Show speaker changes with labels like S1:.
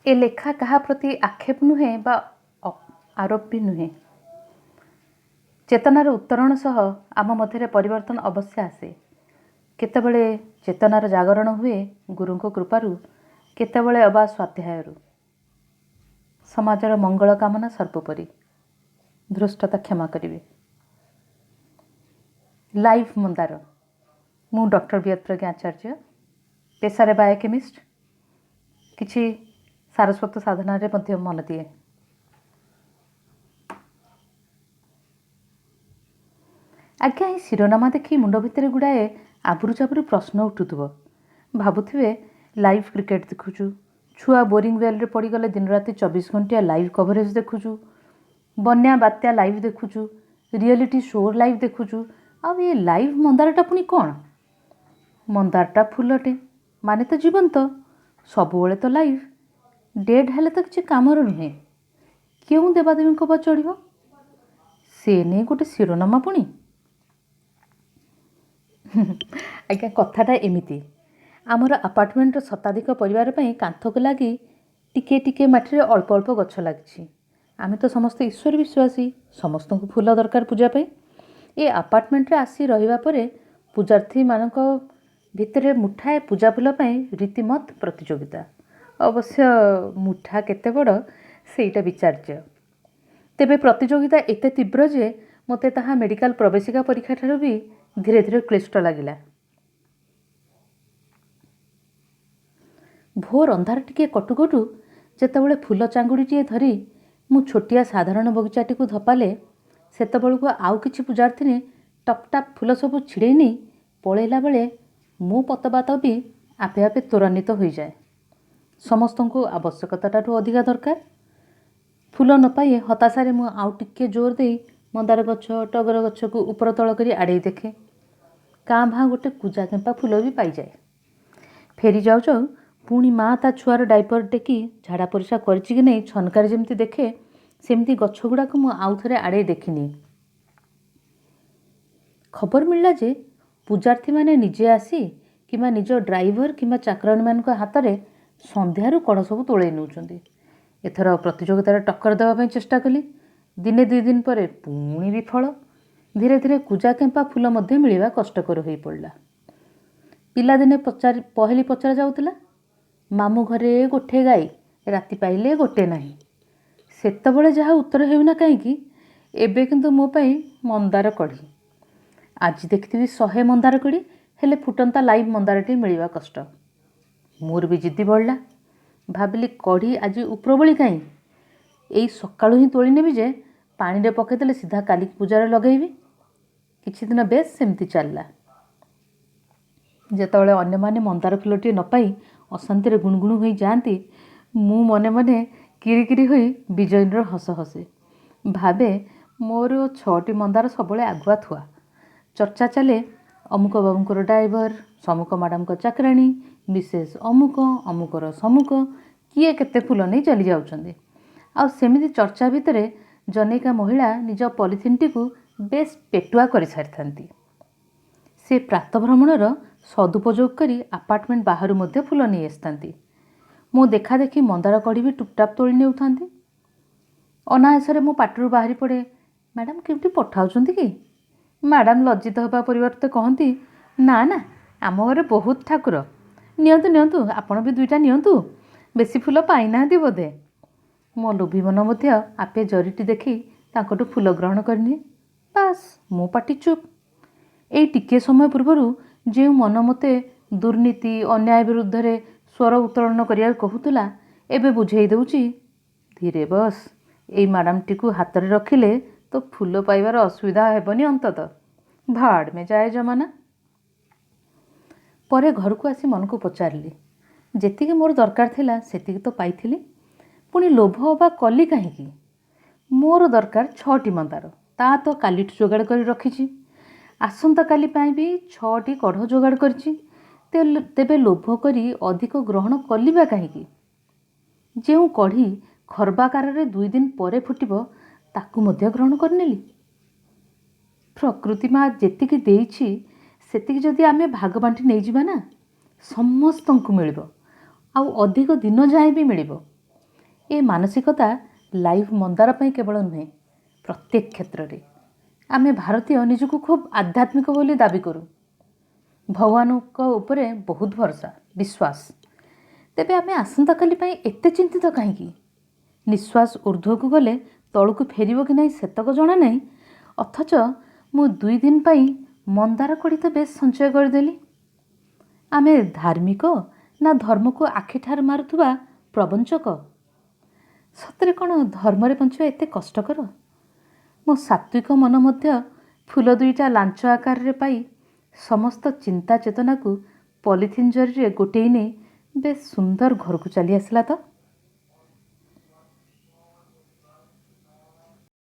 S1: ए लेखा क्या प्रति आक्षेप नुहे बा आरोप भी नुहे। चेतनार उत्तरण सह आम मध्य परिवर्तन अवश्य आसे। केतबेले चेतनार जागरण हुए गुरु कृपारू, केतबेले अबा स्वाध्यायरू। समाजर मंगल कामना सर्वोपरि। धृष्टता क्षमा करिवे। लाइव मंदार। मु डॉक्टर वियत प्रज्ञा आचार्य, पेशारे बायोकेमिस्ट, किछि सारस्वत साधना रे मध्य मन दिए। आज्ञा ये शिरोनामा देखी मुंड भितर गुड़ाए आबुरु चाबुरु प्रश्न उठुथुब। भाबुथिबे लाइव क्रिकेट देखुचु, छुआ बोरिंग वेल रे पड़गले दिन राति 24 घंटिया लाइव कवरेज देखुचु, बन्या बात्या लाइव देखुचु, रियलिटी शो लाइव देखुचु। आ ये लाइव मंदारटा पुणी कौन? मंदारटा फुलटे माने तो जीवंत, सबुबले तो लाइव। डेड हेले तो किसी कामर नुहे। क्यों देवादेवी को चढ़ से नहीं गोटे शिरोनामा पुणी। आज्ञा कथाटा एमिति। आमर आपार्टमेंटर शताधिक परिवार कांथ को लगी टिके टिके माटी अल्प अल्प गछ लगी। आम तो समस्ते ईश्वर विश्वासी, समस्त को फूल दरकार पूजापी। ये आपार्टमेंट आसी रहा पूजार्थी मान भितर मुठाए पूजा फूल रीतिमत प्रतियोगिता। अवश्य मुठा केते बड़ सेटा विचार्य। तेबे प्रतियोगिता एते तीव्र जे मते ताहा मेडिकल प्रवेशिका परीक्षा ठारू भी धीरे धीरे क्लिष्ट लगिला। भोर अंधार टिके कटुकटु जेतेबेले फूल चांगुड़ीटे धरी मु छोटिया साधारण बगीचाटी को धपाले, सेतेबेलକୁ आउ किछि पूजार्थिनी टप टाप फूल सब छिड़े नहीं पलैला बेले मो पतबात भी आपे आपे त्वरान्वित हो जाए। समस्त को आवश्यकताठू अधिका दरकार। फूल न पाई हताशारे मु आउ टिके जोर दे मंदार गछ टगर गछ को ऊपर तल करी आड़े देखे। काँ भाँ गोटे कुजा केम्पा फूल भी पाई जाए। फेरी जाऊ जाऊ पुणी माँ ता छुआर डाइपर टेकी झाड़ा परिस्रा करछि कि नहीं छनकार जमती देखे, सेमती गछ गुड़ाक मु आउ थरे आड़े देखिनी। खबर मिलला जे पूजार्थी माने निजे आसी किमा निज ड्राइवर किमा चाकरानी मान हाथ में संध्यारू कण सब तोड़े नौचंदी। एथर प्रतियोगितार टक्कर देवाई चेष्टा कली। दिने 2 दिन पर पुणी विफल। धीरे धीरे कुजा केम्पा फूल मध्य मिलवा कष्टकर हो पड़ा। पिलादिने पहली पचरा जाऊला, मामू घरे गोटे गाई, राति पाइले गोटे नहीं। सेतबेले जहाँ उत्तर हेउना कहीं एबे किंतु मो पाई मंदार कढ़ी। आज देखी 100 मंदार कढ़ी हेले फुटंता लाइव मंदारटी मिलवा कष्ट। मोर भी जिद्दी बढ़ला। भाविली कढ़ी आज उपरबली कहीं यही सकाळु ही तोली नेबी जे पानी रे पकेदेले सीधा काली पूजार लगेबी। किछि दिन बेस सेमती चलला। जेतबेले अन्य माने मंदार फुलटी न पाई अशांति गुणगुण हो जाती, मु मने मने किरिकिरी होई विजयीर हस हसे। भावे मोर 6टी मंदार सबले आगुआ थुआ। चर्चा चले अमुक बाबूंकर ड्राइवर, समुक मैडम को चाकराणी, विशेष अमुक अमुकर समुक किए केते फूल नहीं चली जाउछंदी। आ सेमिति चर्चा भितर जनेका महिला निज पॉलिथिनटी को बेस पेटुआ कर सारी। से प्रात भ्रमणर सदुपयोग करी आपार्टमेंट बाहर मध्य फूल नहीं आसती। मो देखा देखी मंदार कढ़ी भी टुपटाप तोली नेउथांती। अनायासरे मो पाटरू बाहरी पड़े, मैडम केमती पठाउछंती कि? मैडम लज्जित हवा परिवर्ते कहती, ना ना आम घरे बहुत ठाकुर, नियंतु नियंतु आपण भी 2टा नियंतु, बेसी फूल पाई नाहंती बोधे। मो लोभी मन मध्य आपे जरीटी देखी तांकटू फूल ग्रहण करनी। बास मो पाटी चुप। एई टिके समय पूर्वरु जे मन मते दुर्नीति अन्याय विरुद्ध रे स्वर उत्तोलन करिया कहूतला, एबे बुझेई देउची, धीरे बस, एई मैडमटी को हाथ रे रखिले तो फूल पाइबार असुविधा हेबनी अंतत। भाड़ में जाए जमाना। परे घर को आसी मन को पचारली, जेतिके मोर दरकार थिला सेतिके तो पाइथिली, पुणी लोभ बा कली कहीं। मोर दरकार 6टी मंदार, ता तो कालीठू जोगाड़ कर रखी। आसंता काली पाई भी 6टी कढ़ जोगाड़ करछि। तेबे लोभ करी अधिक ग्रहण कलिबा कहीं। जो कढ़ी खर्बाकार 2 दिन पर फुटिब ताकू मध्य ग्रहण करनेली। प्रकृति माँ जेतिकी देइछि सेतिकी जदि आमे भाग बांटी नहीं जिबा ना, समस्तंकु मिलिबो, आउ अधिक दिन जाए भी मिलिबो। ଏ ମାନସିକତା ଲାଇଭ୍ ମନ୍ଦାର ପାଇଁ କେବଳ ନୁହେଁ, ପ୍ରତ୍ୟେକ କ୍ଷେତ୍ରରେ। ଆମେ ଭାରତୀୟ ନିଜକୁ ଖୁବ୍ ଆଧ୍ୟାତ୍ମିକ ବୋଲି ଦାବି କରୁ। ଭଗବାନଙ୍କ ଉପରେ ବହୁତ ଭରସା, ବିଶ୍ୱାସ। ତେବେ ଆମେ ଆସନ୍ତାକାଲି ପାଇଁ ଏତେ ଚିନ୍ତିତ କାହିଁକି? ନିଶ୍ୱାସ ଊର୍ଦ୍ଧ୍ୱକୁ ଗଲେ ତଳକୁ ଫେରିବ କି ନାହିଁ ସେତକ ଜଣା ନାହିଁ, ଅଥଚ ମୁଁ 2 ଦିନ ପାଇଁ ମନ୍ଦାର କୋଳି ତ ବେଶ ସଞ୍ଚୟ କରିଦେଲି। ଆମେ ଧାର୍ମିକ ନା ଧର୍ମକୁ ଆଖିଠାର ମାରୁଥିବା ପ୍ରବଞ୍ଚକ? ସତରେ କ'ଣ ଧର୍ମରେ ବଞ୍ଚିବା ଏତେ କଷ୍ଟକର? ମୋ ସାତ୍ତ୍ୱିକ ମନ ମଧ୍ୟ ଫୁଲ 2ଟା ଲାଞ୍ଚ ଆକାରରେ ପାଇ ସମସ୍ତ ଚିନ୍ତା ଚେତନାକୁ ପଲିଥିନ୍ ଜରିରେ ଗୋଟେଇ ନେଇ ବେଶ ସୁନ୍ଦର ଘରକୁ ଚାଲି ଆସିଲା ତ।